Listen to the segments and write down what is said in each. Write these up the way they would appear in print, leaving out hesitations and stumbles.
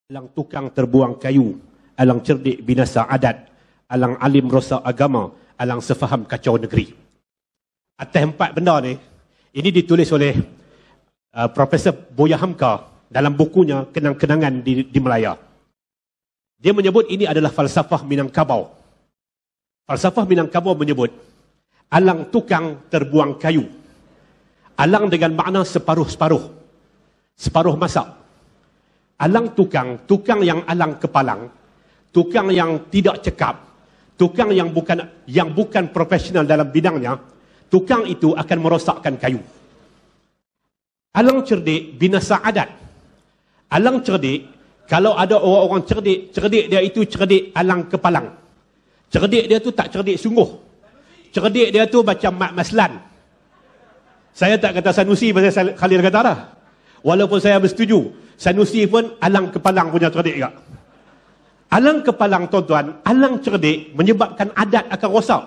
alang tukang terbuang kayu, alang cerdik binasa adat, alang alim rosak agama, alang sefaham kacau negeri. Atas empat benda ni, ini ditulis oleh Profesor Buya Hamka dalam bukunya Kenang-Kenangan di Melaya. Dia menyebut ini adalah falsafah Minangkabau. Falsafah Minangkabau menyebut alang tukang terbuang kayu. Alang dengan makna separuh-separuh. Separuh masak. Alang tukang yang alang kepalang, tukang yang tidak cekap, tukang yang bukan profesional dalam bidangnya, tukang itu akan merosakkan kayu. Alang cerdik binasa adat. Alang cerdik, kalau ada orang-orang cerdik dia itu cerdik alang kepalang. Cerdik dia tu tak cerdik sungguh. Cerdik dia tu macam Mat Maslan. Saya tak kata Sanusi pasal Khalil kata dah. Walaupun saya bersetuju, Sanusi pun alang kepalang punya cerdik juga. Alang kepalang, tuan-tuan, alang cerdik menyebabkan adat akan rosak.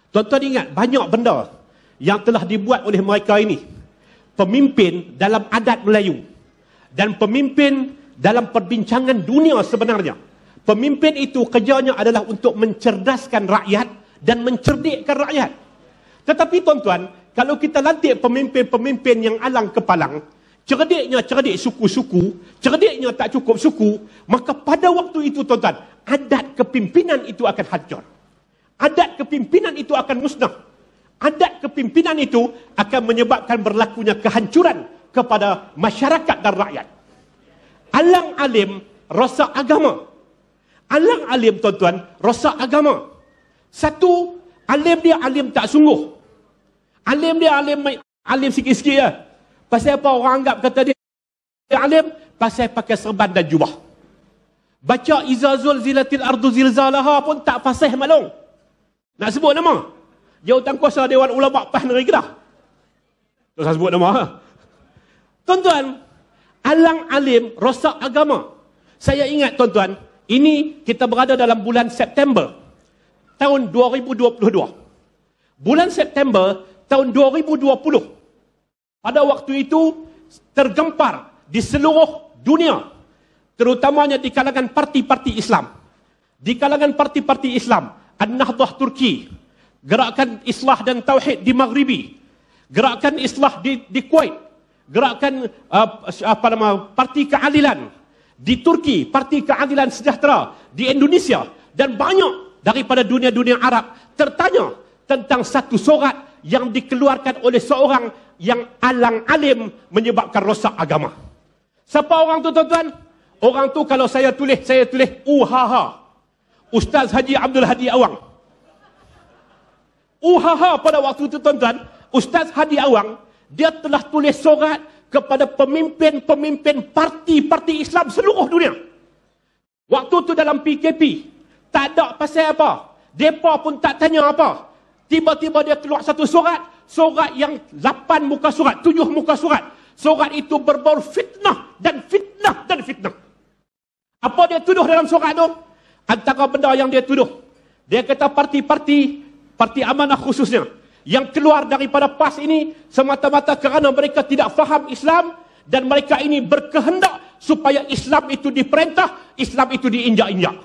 Tuan-tuan ingat, banyak benda yang telah dibuat oleh mereka ini. Pemimpin dalam adat Melayu. Dan pemimpin dalam perbincangan dunia sebenarnya. Pemimpin itu kerjanya adalah untuk mencerdaskan rakyat dan mencerdikkan rakyat. Tetapi tuan-tuan, kalau kita lantik pemimpin-pemimpin yang alang kepalang, cerdiknya cerdik suku-suku, cerdiknya tak cukup suku, maka pada waktu itu tuan-tuan, adat kepimpinan itu akan hancur. Adat kepimpinan itu akan musnah. Adat kepimpinan itu akan menyebabkan berlakunya kehancuran kepada masyarakat dan rakyat. Alang alim rosak agama. Alang alim tuan-tuan rosak agama. Satu, alim dia alim tak sungguh. Alim dia alim sikit-sikit ya. Pasal apa orang anggap kata dia alim? Pasal pakai serban dan jubah. Baca Iza zulzilatil ardu zilzalaha pun tak fasih malung. Nak sebut nama? Jawatankuasa Dewan Ulama PAS Negeri Kedah. Tak usah sebut nama. Tuan-tuan, alang alim rosak agama. Saya ingat tuan-tuan, ini kita berada dalam bulan September tahun 2022. Bulan September tahun 2020. Pada waktu itu tergempar di seluruh dunia, terutamanya di kalangan parti-parti Islam. Di kalangan parti-parti Islam, An-Nahdhah Turki, Gerakan Islah dan Tauhid di Maghribi, Gerakan Islah di Kuwait, Gerakan Parti Keadilan di Turki, Parti Keadilan Sejahtera di Indonesia, dan banyak daripada dunia-dunia Arab tertanya tentang satu surat yang dikeluarkan oleh seorang yang alang alim menyebabkan rosak agama. Siapa orang tu tuan-tuan? Orang tu kalau saya tulis Uhaha. Ustaz Haji Abdul Hadi Awang. Uhaha pada waktu itu tuan-tuan, Ustaz Hadi Awang, dia telah tulis surat kepada pemimpin-pemimpin parti-parti Islam seluruh dunia. Waktu tu dalam PKP, tak ada pasal apa. Depa pun tak tanya apa. Tiba-tiba dia keluar satu surat yang 8 muka surat, 7 muka surat. Surat itu berbau fitnah dan fitnah dan fitnah. Apa dia tuduh dalam surat itu? Antara benda yang dia tuduh, dia kata parti amanah khususnya, yang keluar daripada PAS ini semata-mata kerana mereka tidak faham Islam dan mereka ini berkehendak supaya Islam itu diperintah, Islam itu diinjak-injak.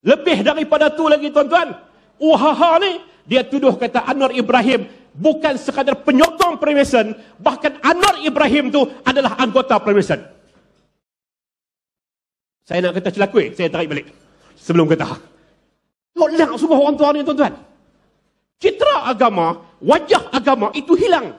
Lebih daripada tu lagi tuan-tuan, Uhaha ni dia tuduh kata Anwar Ibrahim bukan sekadar penyokong Freemason, bahkan Anwar Ibrahim tu adalah anggota Freemason. Saya nak kata celakui, saya tarik balik sebelum kata. Tolak semua orang tua ni tuan-tuan. Citra agama, wajah agama itu hilang.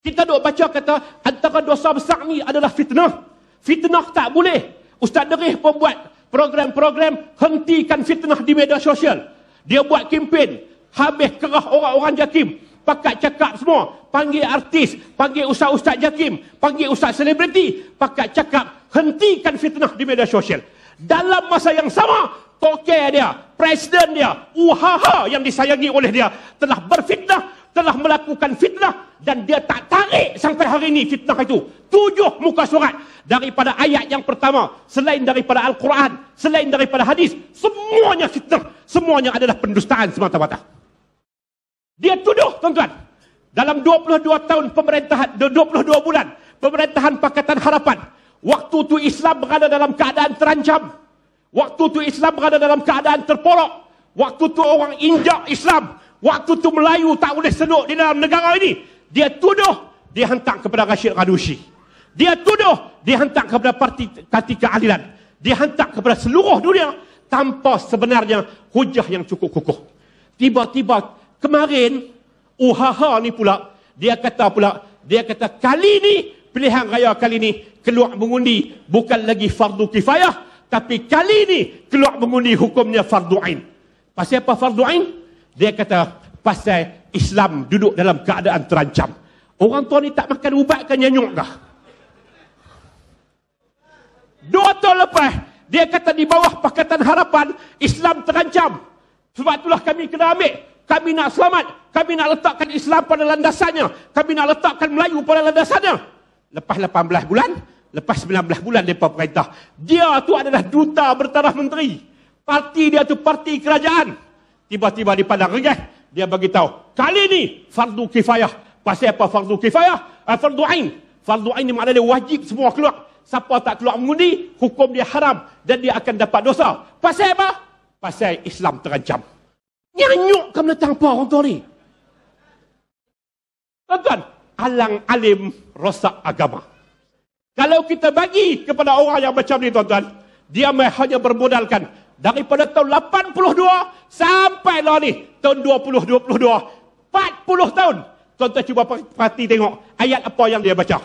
Kita duk baca kata antara dosa besar ni adalah fitnah. Fitnah tak boleh. Ustaz Derih pun buat program-program hentikan fitnah di media sosial. Dia buat kempen, habis kerah orang-orang JAKIM, pakat cakap semua, panggil artis, panggil ustaz-ustaz JAKIM, panggil ustaz selebriti, pakat cakap hentikan fitnah di media sosial. Dalam masa yang sama, tokoh dia, presiden dia, Uhaha yang disayangi oleh dia, telah berfitnah, telah melakukan fitnah, dan dia tak tarik sampai hari ini fitnah itu. 7 muka surat daripada ayat yang pertama, selain daripada Al-Quran, selain daripada hadis, semuanya fitnah, semuanya adalah pendustaan semata-mata. Dia tuduh tuan-tuan, dalam 22 tahun pemerintahan, 22 bulan pemerintahan Pakatan Harapan, Waktu tu Islam berada dalam keadaan terancam. Waktu tu Islam berada dalam keadaan terpolok. Waktu tu orang injak Islam. Waktu tu Melayu tak boleh senuk di dalam negara ini. Dia tuduh, dia hantar kepada Rashid Ghannouchi. Dia tuduh, dia hantar kepada parti keadilan. Dia hantar kepada seluruh dunia tanpa sebenarnya hujah yang cukup kukuh. Tiba-tiba kemarin UHH ni pula, dia kata kali ni, pilihan raya kali ni keluar mengundi bukan lagi fardu kifayah, tapi kali ni keluar mengundi hukumnya fardu ain. Pasal apa fardu ain? Dia kata pasal Islam duduk dalam keadaan terancam. Orang tua ni tak makan ubat ke nyanyuk kah? 2 tahun lepas, dia kata di bawah Pakatan Harapan, Islam terancam. Sebab itulah kami kena ambil. Kami nak selamat. Kami nak letakkan Islam pada landasannya. Kami nak letakkan Melayu pada landasannya. Lepas 18 bulan, lepas 19 bulan mereka perintah. Dia tu adalah duta bertaraf menteri. Parti dia tu parti kerajaan. Tiba-tiba di Padang Rengas, dia bagi tahu, kali ni fardu kifayah. Pasal apa fardu kifayah? Fardu ain. Fardu ain ni maknanya wajib semua keluar. Siapa tak keluar mengundi, hukum dia haram dan dia akan dapat dosa. Pasal apa? Pasal Islam terancam. Nyanyuk ke menentang apa orang tua ni? Tuan-tuan, alang alim rosak agama. Kalau kita bagi kepada orang yang macam ni, tuan-tuan, dia hanya bermodalkan daripada tahun 82 sampai lah ni, tahun 2022, 40 tahun. Tuan-tuan cuba perhati tengok ayat apa yang dia baca.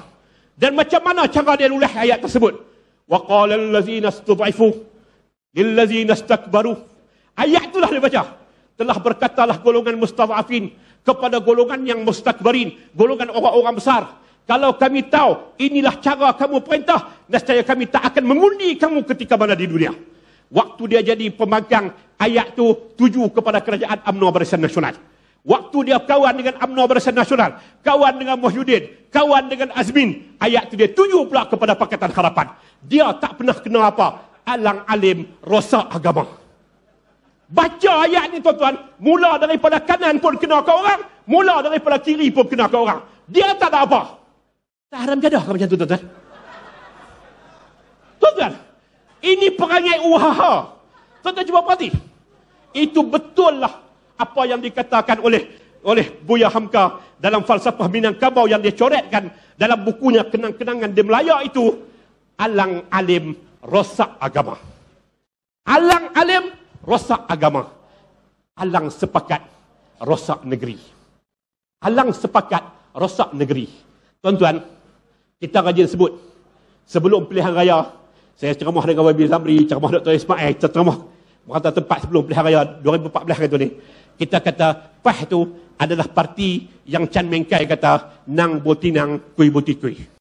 Dan macam mana cara dia nulis ayat tersebut. Wa qala allazina istud'ifu lillazina istakbaru. Ayat itulah dia baca. Telah berkatalah golongan mustad'afin kepada golongan yang mustakbarin, golongan orang-orang besar. Kalau kami tahu inilah cara kamu perintah, nescaya kami tak akan mengundi kamu ketika mana di dunia. Waktu dia jadi pembangkang, ayat tu tuju kepada kerajaan UMNO Barisan Nasional. Waktu dia kawan dengan UMNO Barisan Nasional, kawan dengan Muhyiddin, kawan dengan Azmin, ayat tu dia tuju pula kepada Pakatan Harapan. Dia tak pernah kena apa? Alang alim rosak agama. Baca ayat ni tuan-tuan, mula daripada kanan pun kena ke orang, mula daripada kiri pun kena ke orang. Dia tak ada apa. Tak haram jadah ke macam tu tuan-tuan? Tuan-tuan, ini perangai UHH. Tuan-tuan cuba perhati. Itu betul lah apa yang dikatakan oleh Buya Hamka dalam falsafah Minangkabau yang dia coretkan dalam bukunya Kenang-kenangan di Melaya itu. Alang alim rosak agama. Alang alim rosak agama. Alang sepakat rosak negeri. Alang sepakat rosak negeri. Tuan-tuan, kita rajin sebut sebelum pilihan raya, saya ceramah dengan Wabi Zamri, ceramah Dr. Ismail, ceramah berkata tempat sebelum pilihan raya 2014 kata ni. Kita kata PAH tu adalah parti yang Chan Mengkai kata nang botinang kui botikui.